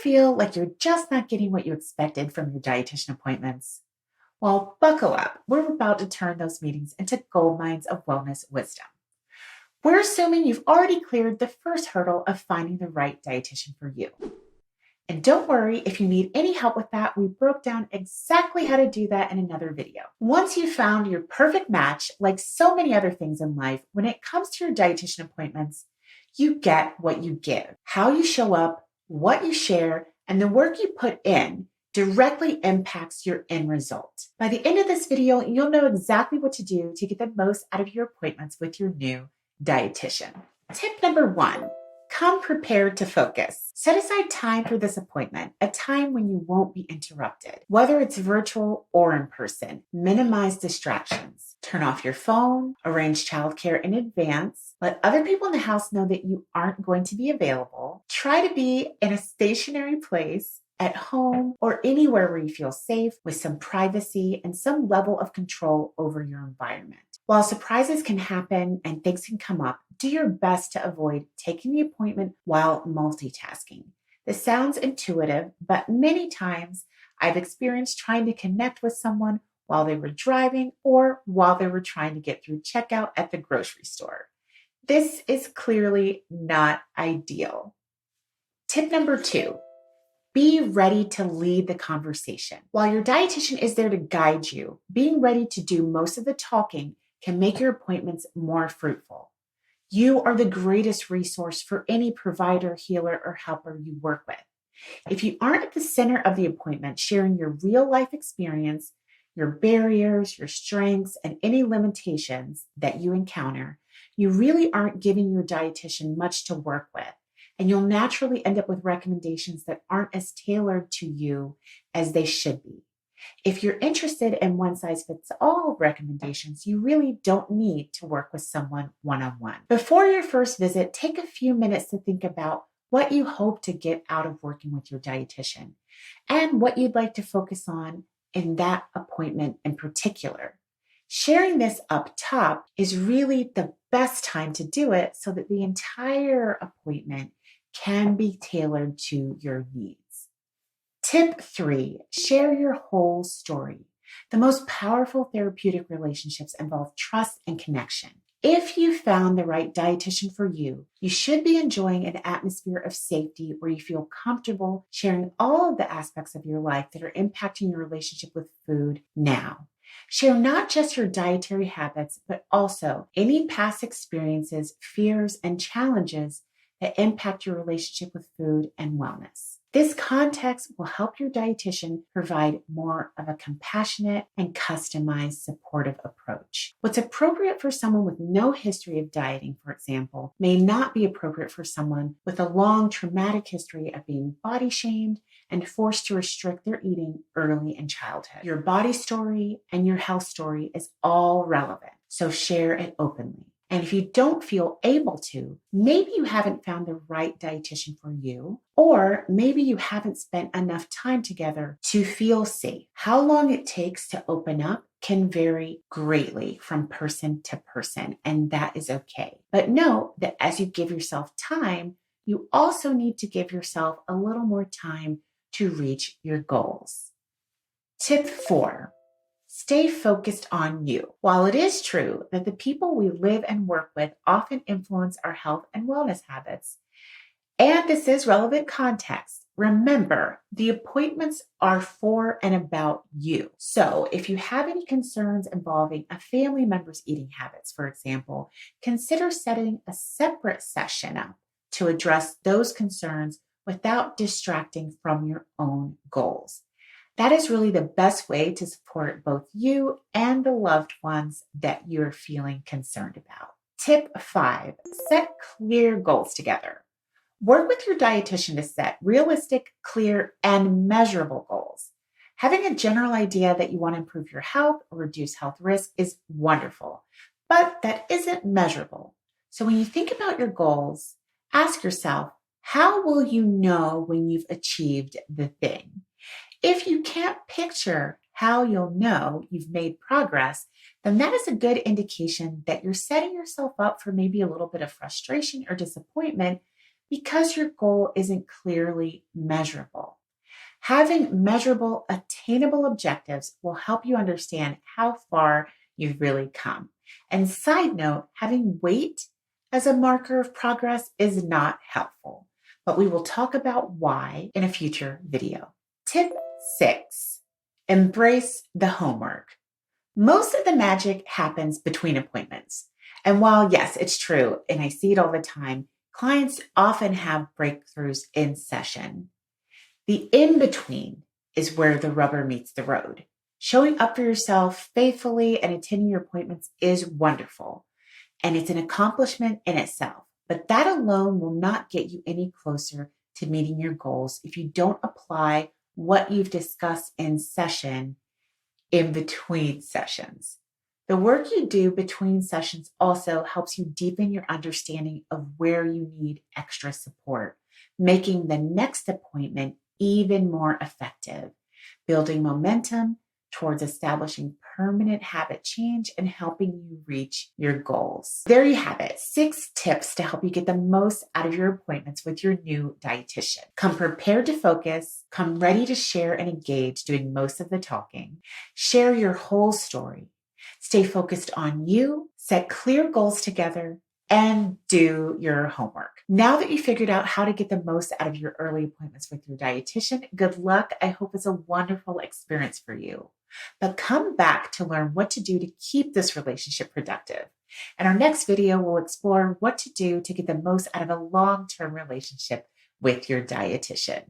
feel like you're just not getting what you expected from your dietitian appointments? Well, buckle up. We're about to turn those meetings into gold mines of wellness wisdom. We're assuming you've already cleared the first hurdle of finding the right dietitian for you. And don't worry, if you need any help with that, we broke down exactly how to do that in another video. Once you've found your perfect match, like so many other things in life, when it comes to your dietitian appointments, you get what you give. How you show up, what you share, and the work you put in directly impacts your end result. By the end of this video, you'll know exactly what to do to get the most out of your appointments with your new dietitian. Tip number 1. Come prepared to focus. Set aside time for this appointment, a time when you won't be interrupted. Whether it's virtual or in person, minimize distractions. Turn off your phone, arrange childcare in advance, let other people in the house know that you aren't going to be available. Try to be in a stationary place, at home, or anywhere where you feel safe with some privacy and some level of control over your environment. While surprises can happen and things can come up, do your best to avoid taking the appointment while multitasking. This sounds intuitive, but many times I've experienced trying to connect with someone while they were driving or while they were trying to get through checkout at the grocery store. This is clearly not ideal. Tip number 2. Be ready to lead the conversation. While your dietitian is there to guide you, being ready to do most of the talking can make your appointments more fruitful. You are the greatest resource for any provider, healer, or helper you work with. If you aren't at the center of the appointment, sharing your real life experience, your barriers, your strengths, and any limitations that you encounter, you really aren't giving your dietitian much to work with. And you'll naturally end up with recommendations that aren't as tailored to you as they should be. If you're interested in one-size-fits-all recommendations, you really don't need to work with someone one-on-one. Before your first visit, take a few minutes to think about what you hope to get out of working with your dietitian and what you'd like to focus on in that appointment in particular. Sharing this up top is really the best time to do it so that the entire appointment can be tailored to your needs. Tip 3, share your whole story. The most powerful therapeutic relationships involve trust and connection. If you found the right dietitian for you, you should be enjoying an atmosphere of safety where you feel comfortable sharing all of the aspects of your life that are impacting your relationship with food now. Share not just your dietary habits, but also any past experiences, fears, and challenges that impact your relationship with food and wellness. This context will help your dietitian provide more of a compassionate and customized supportive approach. What's appropriate for someone with no history of dieting, for example, may not be appropriate for someone with a long traumatic history of being body shamed and forced to restrict their eating early in childhood. Your body story and your health story is all relevant, so share it openly. And if you don't feel able to, maybe you haven't found the right dietitian for you, or maybe you haven't spent enough time together to feel safe. How long it takes to open up can vary greatly from person to person, and that is okay. But know that as you give yourself time, you also need to give yourself a little more time to reach your goals. Tip 4. Stay focused on you. While it is true that the people we live and work with often influence our health and wellness habits, and this is relevant context, remember the appointments are for and about you. So if you have any concerns involving a family member's eating habits, for example, consider setting a separate session up to address those concerns without distracting from your own goals. That is really the best way to support both you and the loved ones that you're feeling concerned about. Tip 5, set clear goals together. Work with your dietitian to set realistic, clear, and measurable goals. Having a general idea that you want to improve your health or reduce health risk is wonderful, but that isn't measurable. So when you think about your goals, ask yourself, how will you know when you've achieved the thing? If you can't picture how you'll know you've made progress, then that is a good indication that you're setting yourself up for maybe a little bit of frustration or disappointment because your goal isn't clearly measurable. Having measurable, attainable objectives will help you understand how far you've really come. And side note, having weight as a marker of progress is not helpful, but we will talk about why in a future video. Tip 6, embrace the homework. Most of the magic happens between appointments. And while, yes, it's true, and I see it all the time, clients often have breakthroughs in session. The in between is where the rubber meets the road. Showing up for yourself faithfully and attending your appointments is wonderful, and it's an accomplishment in itself. But that alone will not get you any closer to meeting your goals if you don't apply what you've discussed in session in between sessions. The work you do between sessions also helps you deepen your understanding of where you need extra support, making the next appointment even more effective, building momentum towards establishing permanent habit change and helping you reach your goals. There you have it, 6 tips to help you get the most out of your appointments with your new dietitian. Come prepared to focus, come ready to share and engage, doing most of the talking. Share your whole story. Stay focused on you, set clear goals together, and do your homework. Now that you figured out how to get the most out of your early appointments with your dietitian, good luck. I hope it's a wonderful experience for you. But come back to learn what to do to keep this relationship productive. In our next video, we'll explore what to do to get the most out of a long-term relationship with your dietitian.